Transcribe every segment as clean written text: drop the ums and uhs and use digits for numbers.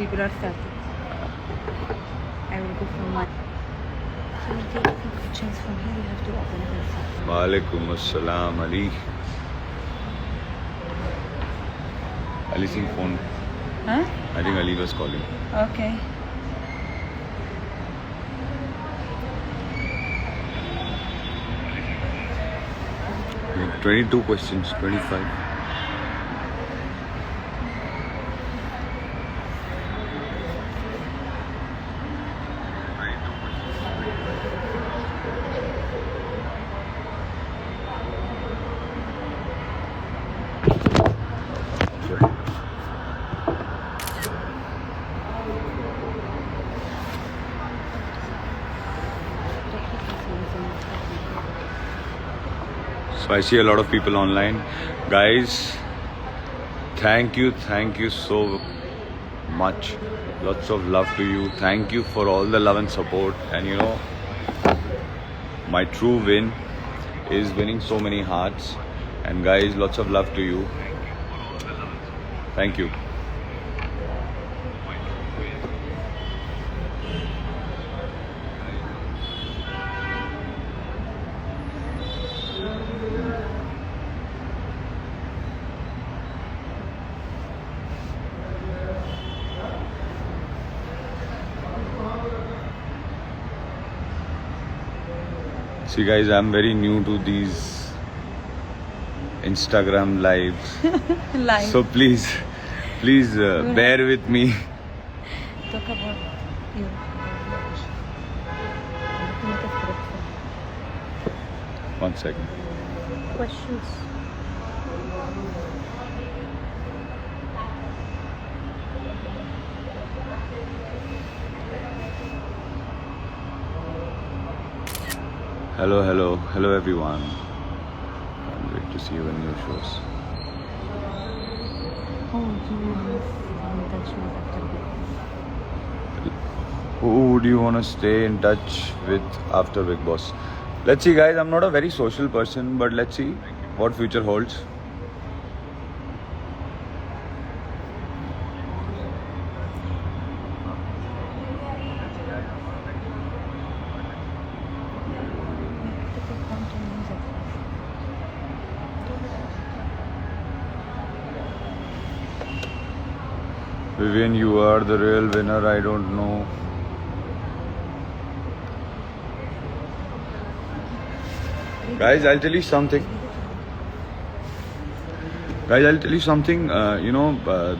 people are starting. I will go from my. So you take the questions from here. You have to open it yourself. Walaikum assalam, Ali. Ali Singh phone. Huh? I think Ali was calling. Okay. Like 22 questions, 25. So I see a lot of people online. Guys, thank you so much. Lots of love to you. Thank you for all the love and support. And you know, my true win is winning so many hearts. And guys, lots of love to you. Thank you. See guys, I'm very new to these Instagram lives. Live. So please bear with me. Talk about you. One second. Questions. Hello everyone. Can't wait to see you in your shows. Oh, you want to touch me after Big Boss? Who would you want to stay in touch with after Big Boss? Let's see guys, I'm not a very social person, but let's see what future holds. Vivian, you are the real winner. I don't know. Guys, I'll tell you something.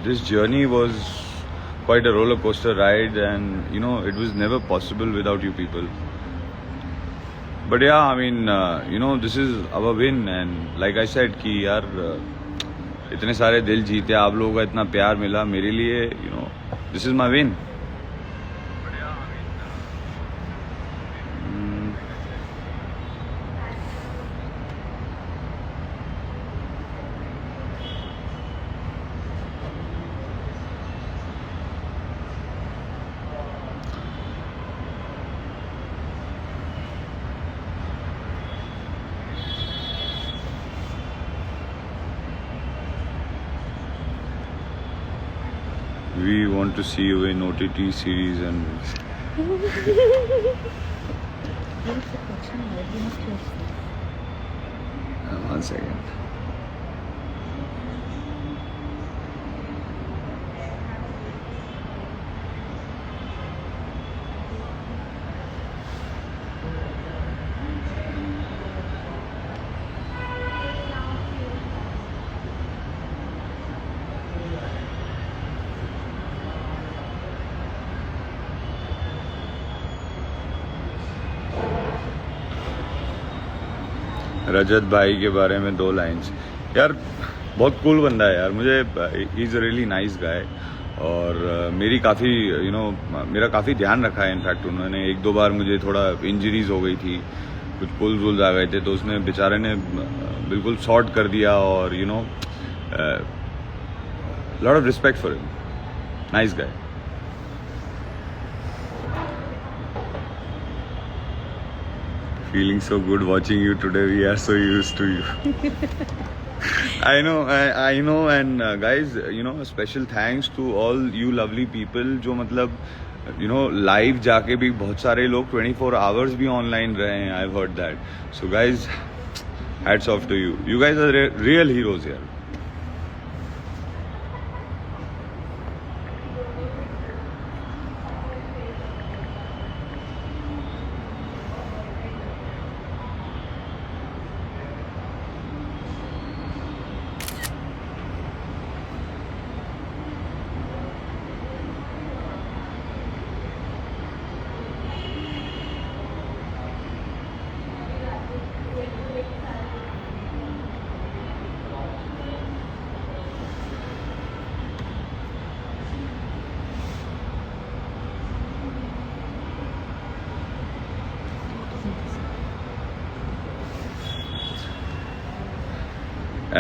This journey was quite a roller coaster ride, and you know, it was never possible without you people. But yeah, I mean, this is our win, and like I said, कि यार इतने सारे दिल जीते, आप लोगों का इतना प्यार मिला मेरे लिए, this is my win. We want to see you in OTT series and one second. रजत भाई के बारे में 2 लाइन्स. यार बहुत कूल बंदा है यार, मुझे he is a really nice guy, और मेरा काफ़ी ध्यान रखा है. इनफैक्ट उन्होंने 1-2 बार मुझे थोड़ा इंजरीज हो गई थी, कुछ पुल्स वुल्स आ गए थे, तो उसने बेचारे ने बिल्कुल सॉर्ट कर दिया, और lot of respect for him. Nice guy. Feeling so good watching you today. We are so used to you. I know, and guys, you know, special thanks to all you lovely people जो मतलब you know live जाके भी बहुत सारे लोग 24 hours भी online रहे हैं. I've heard that. So guys, hats off to you. You guys are real heroes here.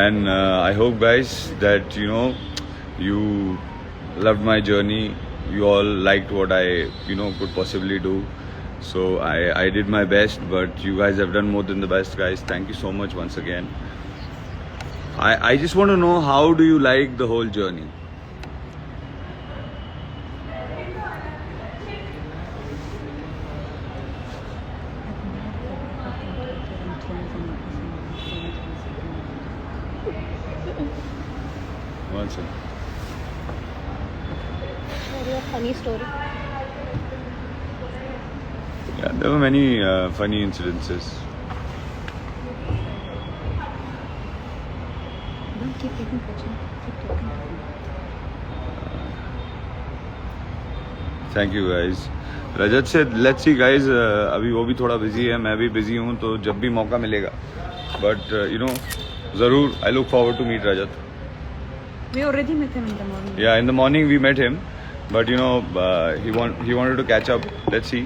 And I hope guys that you know you loved my journey. You all liked what I could possibly do. So I did my best, but you guys have done more than the best, guys. Thank you so much once again. I just want to know, how do you like the whole journey? One second. Very a funny story. Yeah, there were many funny incidences. Don't keep taking questions. Keep talking to him. Thank you guys. Rajat से let's see guys, अभी वो भी थोड़ा busy है, मैं भी busy हूँ, तो जब भी मौका मिलेगा बट यू नो ज़रूर I look forward to meet Rajat. We already met him in the morning. Yeah, in the morning we met him, but you know he wanted to catch up. Let's see,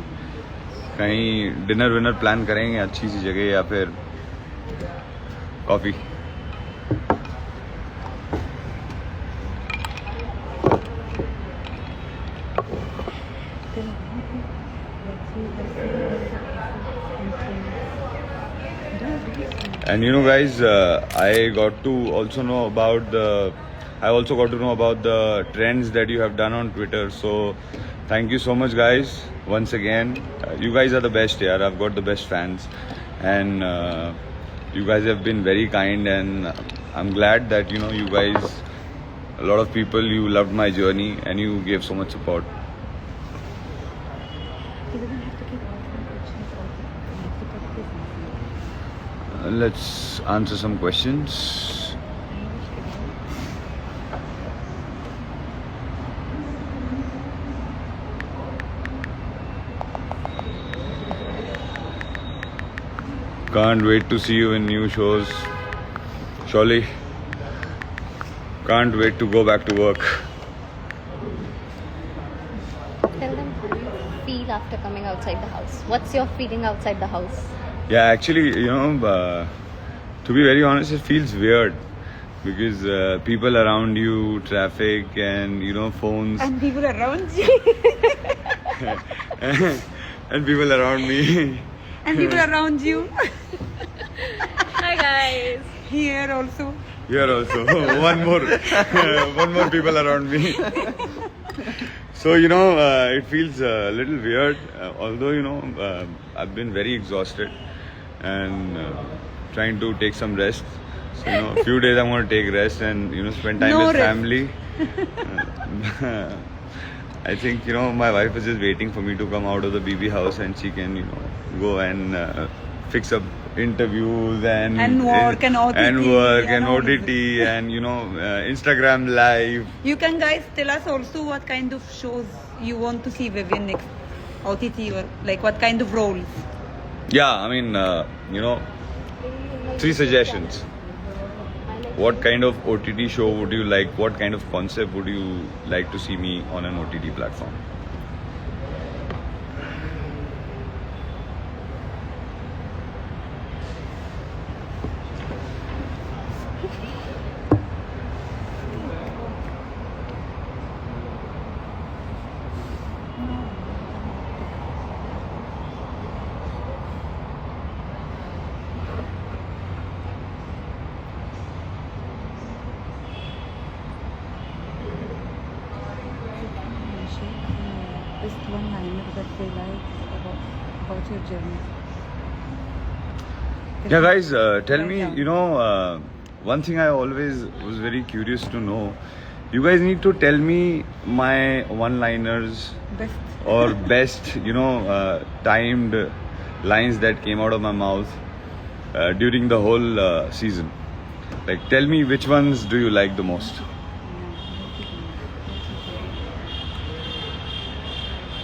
कहीं dinner winner plan करेंगे अच्छी सी जगह, या फिर coffee. And you know guys, I got to also know about the trends that you have done on Twitter. So thank you so much guys once again. You guys are the best here. I've got the best fans, and you guys have been very kind, and I'm glad that you know you guys, a lot of people, you loved my journey and you gave so much support. He doesn't have to keep asking questions all the time. He has to talk business. Let's answer some questions. Can't wait to see you in new shows. Surely. Can't wait to go back to work. Tell them how you feel after coming outside the house. What's your feeling outside the house? Yeah, actually, you know, to be very honest, it feels weird because people around you, traffic, and you know, phones, And people around you. and people around me. And people around you. Hi guys. Here also. Here also, one more people around me. So you know, it feels a little weird. Although you know, I've been very exhausted and trying to take some rest. So you know, a few days I'm going to take rest and you know spend time No with rest. family. I think you know my wife is just waiting for me to come out of the BB house and she can you know go and fix up interviews and work and OTT and work and and all OTT and you know Instagram live. You can guys tell us also what kind of shows you want to see Vivian next. OTT or like what kind of roles. Yeah, I mean you know, 3 suggestions. What kind of OTT show would you like? What kind of concept would you like to see me on an OTT platform? one liner that they like about your journey? Yeah, guys, tell Write me, down. you know, one thing I always was very curious to know. You guys need to tell me my one-liners Best. or best, you know, timed lines that came out of my mouth during the whole season. Like, tell me which ones do you like the most?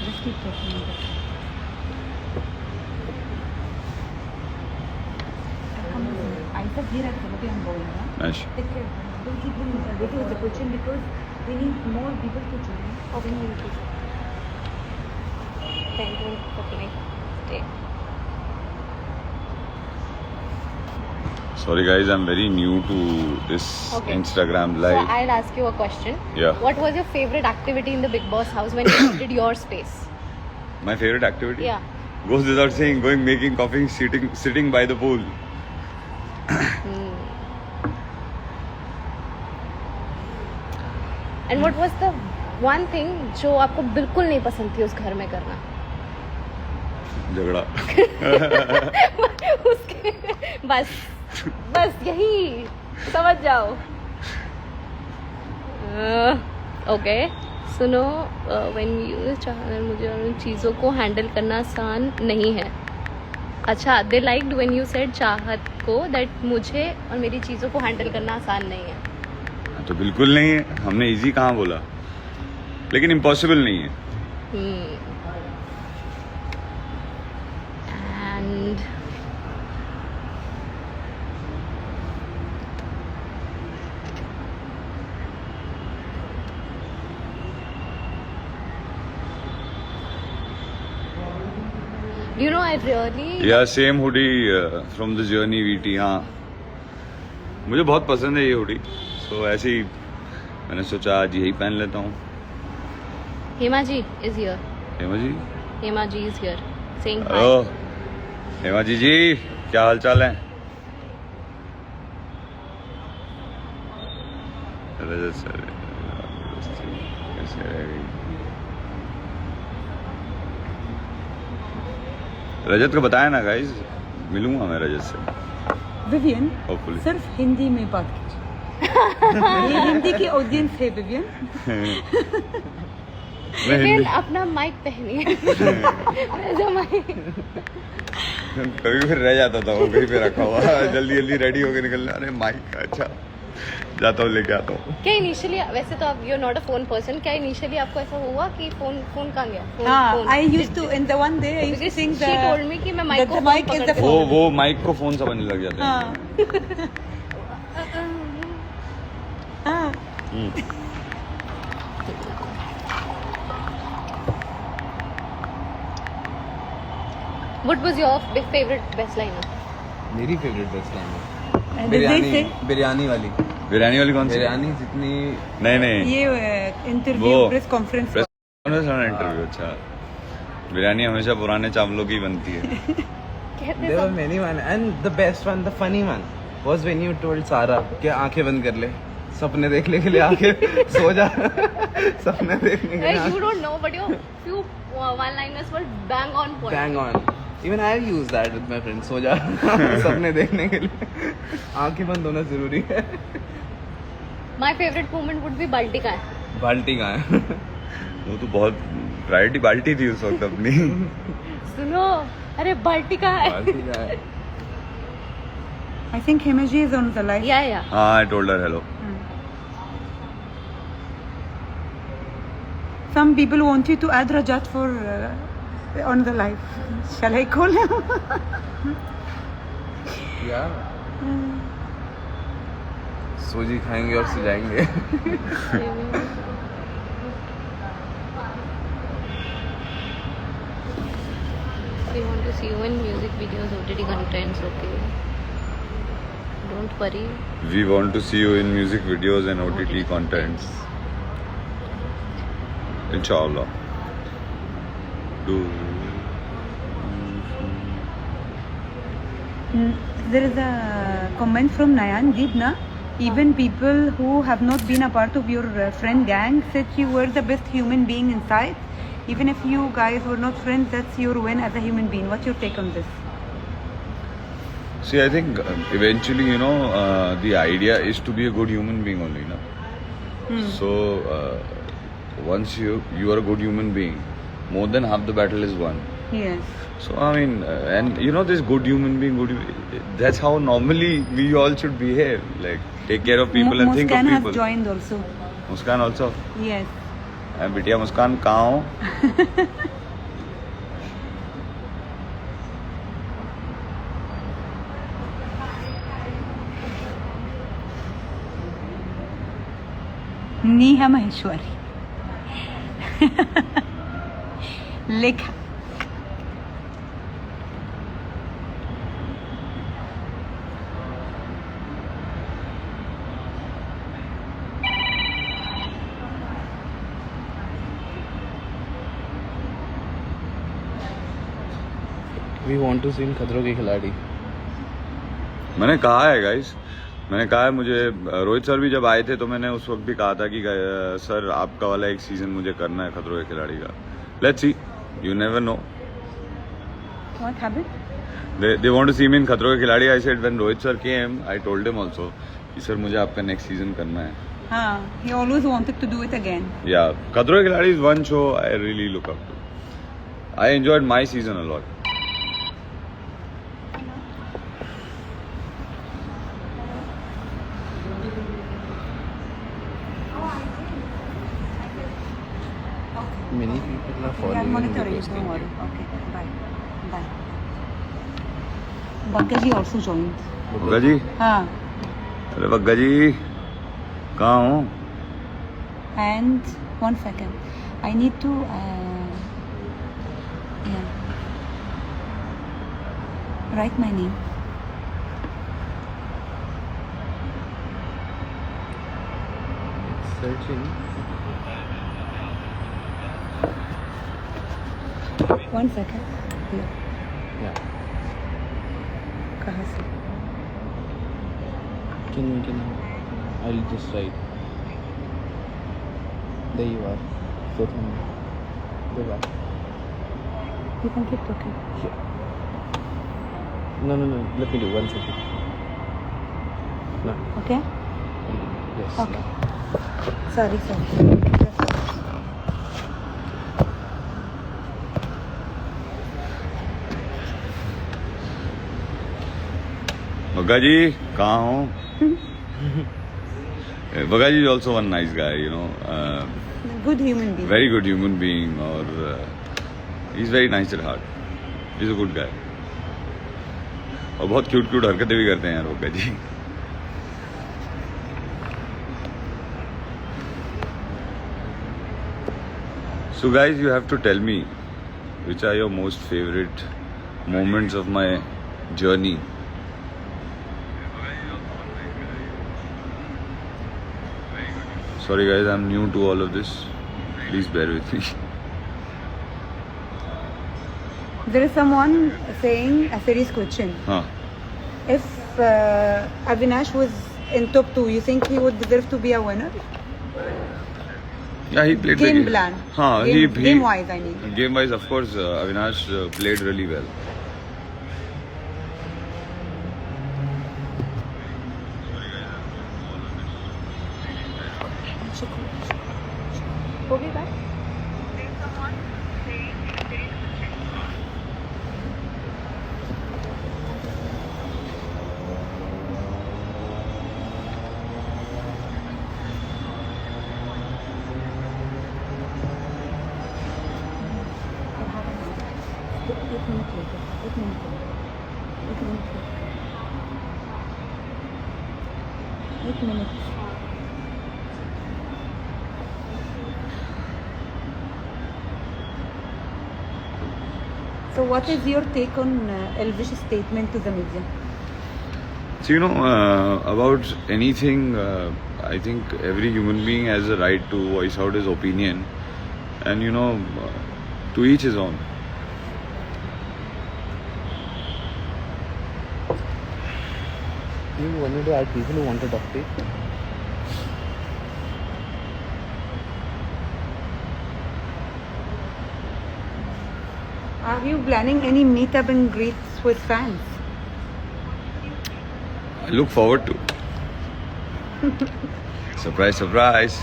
Just keep talking about it. ऐसा घेरा करो कि हम बोलेंगे Nice. take care. Don't keep them waiting with the question because we need more people to join. Okay, thank you for playing. Stay. Sorry, guys, I'm very new to this Okay. Instagram So live. I'll ask you a question. Yeah. What was your favorite activity in the Big Boss house when you did your space? My favorite activity? Yeah. Goes without saying, going making coffee, sitting by the pool. And what was the one thing जो आपको बिल्कुल नहीं पसंद थी उस घर में करना? झगड़ा. उसके बस यही समझ जाओ. ओके सुनो, व्हेन यू चाहना मुझे उन चीज़ों को हैंडल करना आसान नहीं है. अच्छा, दे लाइक्ड व्हेन यू सेड चाहत को दैट मुझे और मेरी चीज़ों को हैंडल करना आसान नहीं है. तो बिल्कुल नहीं है. हमने इजी कहाँ बोला, लेकिन इम्पॉसिबल नहीं है. And you know I really या same hoodie from the journey VT. हाँ, मुझे बहुत पसंद है ये हुडी. सो ऐसे ही मैंने सोचा आज यही पहन लेता हूँ. Hema ji is here. Hema ji. Hema ji is here saying hi. ओ हेमा जी, क्या हाल चाल है? रजत सर कैसे रहेगी? रजत को बताया ना गाइस, मिलूंगा मैं रजत से. Vivian Hopefully. सिर्फ हिंदी में बात कीजिए. ये हिंदी की ऑडियंस है विवियन. मैं फिर हिंदी अपना माइक पहनिए. जो माइक कभी फिर रह जाता था वो कहीं पे रखा हुआ. जल्दी जल्दी रेडी होके निकलना. अरे माइक अच्छा, जाता हूँ लेके आता हूँ. क्या इनिशियली, वैसे तो आप you are not a phone person, क्या इनिशियली आपको ऐसा हुआ कि फोन कहाँ गया? हाँ, I used to in the one day I used to Because think she told me कि मैं mic that को the mic phone is the पकड़ phone. वो माइक को फोन समझने लग जाते हैं. हाँ. हाँ. What was your favorite best liner? मेरी फेवरेट बेस्ट लाइन है And did they say biryani वाली. बिरयानी वाली कौन सी? बिरयानी जितनी नहीं ये इंटरव्यू वो प्रेस कॉन्फ्रेंस इंटरव्यू. अच्छा, बिरयानी हमेशा पुराने चावलों की बनती है. कहते there were सब many one and the best one, the funny one was when you told Sara कि आंखें बंद कर ले, सपने देखने के लिए आंखें सो जा. सपने देखने के you लिए don't know, but your few one-liners were bang on point. bang on. Even I use that with my friends. सो जा. सपने देखने के लिए आंखें बंद होना जरूरी है. My favorite moment would be बाल्टी का है. बाल्टी कहाँ है? वो तो बहुत प्रायोरिटी बाल्टी थी उस वक्त अपनी. सुनो, अरे बाल्टी का है. बाल्टी कहाँ है? I think Himaji is on the line. या हाँ, I told her hello. Some people want you to add Rajat for on the live. Shall I call him? Yeah. सूजी खाएंगे और सो जाएंगे. We want to see you in music videos, OTT contents, okay? Don't worry. We want to see you in music videos and OTT contents. Inshallah. There is a comment from Nayan Deepna. Even people who have not been a part of your friend gang said you were the best human being inside. Even if you guys were not friends, that's your win as a human being. What's your take on this? See, I think eventually, you know, the idea is to be a good human being only, na? So, once you are a good human being, more than half the battle is won. Yes. So, I mean, and you know, this good human being, that's how normally we all should behave. Like, take care of people and think of Muskan people. has joined also. Muskan also. Yes. And बिटिया मुस्कान कहाँ हो? Neha Maheshwari. Lekha. We want to see in खतरों के खिलाड़ी. मैंने कहा है guys, मैंने कहा है, मुझे रोहित सर भी जब आए थे तो मैंने उस वक्त भी कहा था कि सर आपका वाला एक सीजन मुझे करना है खतरों के खिलाड़ी का. Let's see, you never know. What happened? They want to see me in खतरों के खिलाड़ी. I said when Rohit sir came, I told him also कि सर मुझे आपका नेक्स्ट सीजन करना है. हाँ, he always wanted to do it again. Yeah, खतरों के खिलाड़ी is one show I really look up to. I enjoyed my season a lot. Many people are We are following and monitoring. requesting Don't worry. you. Okay. Bye. Bye. Bagaji also joined. Bagga जी, हाँ. अरे बग्गा जी कहाँ हो? And 1 second. I need to. Yeah. Write my name. It's searching. 1 second. Here. Yeah. कहाँ से? Can I'll just write. There you are. So go back. You can keep talking. No. Let me do 1 second. No. Okay? Yes. Okay. No. Sorry. Bagga जी कहाँ हो? बग्गा जी is also one nice guy, you know. Good human being. Very good human being, और he's very nice at heart. He's a good guy. और बहुत cute हरकतें भी करते हैं यार बग्गा जी. So guys, you have to tell me which are your most favorite moments of my journey. Sorry guys, I'm new to all of this. Please bear with me. There is someone saying a serious question. Huh. If Avinash was in top 2, you think he would deserve to be a winner? Yeah, he played the Game game. plan. Huh, Game wise, I mean. Game wise, of course, Avinash played really well. हो गई बात. एक minute. So what is your take on Elvish's statement to the media? So, you know, about anything, I think every human being has a right to voice out his opinion. And, you know, to each his own. You wanted to add people who want to talk to you? Are you planning any meetup and greets with fans? I look forward to. Surprise, surprise.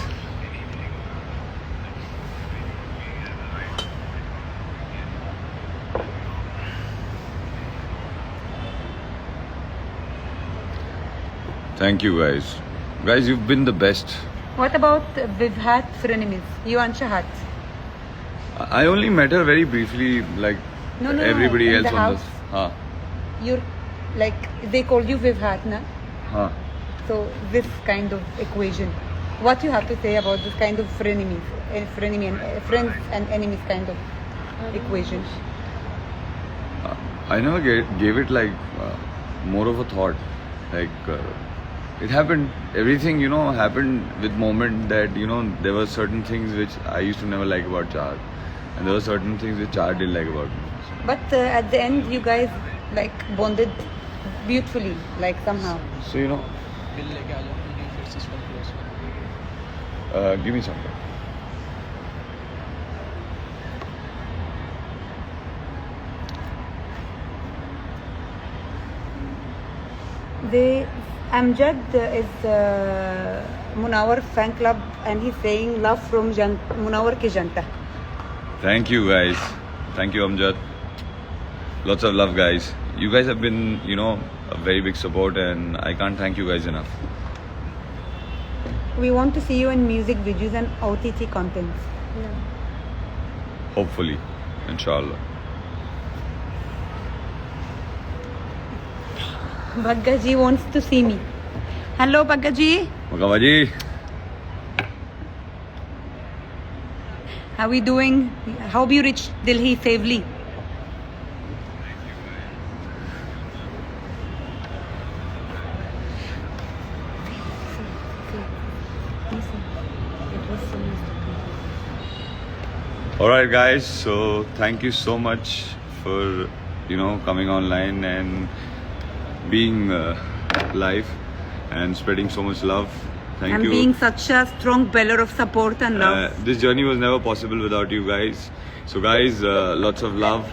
Thank you guys. Guys, you've been the best. What about Vivhat frenemies? You and Chahat? I only met her very briefly, like No, everybody in else the on house. this. Huh. You're like, they called you Vivhat, na? Huh. So this kind of equation. What you have to say about this kind of frenemies, frenemy and friends and enemies kind of equation? I never gave it like more of a thought. Like it happened. Everything happened with moment that there were certain things which I used to never like about Char, and there were certain things which Char didn't like about me. But at the end, you guys like bonded beautifully, like somehow. So give me something. Amjad is Munawar fan club, and he's saying love from Munawar ki janta. Thank you guys. Thank you Amjad. Lots of love guys. You guys have been a very big support, and I can't thank you guys enough. We want to see you in music videos and OTT contents. Hopefully, inshallah. Bhagga ji wants to see me. Hello Bhagga ji. Makamaji. How we doing? Hope you reached Delhi safely. Alright guys, so thank you so much for coming online and being live and spreading so much love. Thank And you. being such a strong pillar of support and love. This journey was never possible without you guys. So guys, lots of love.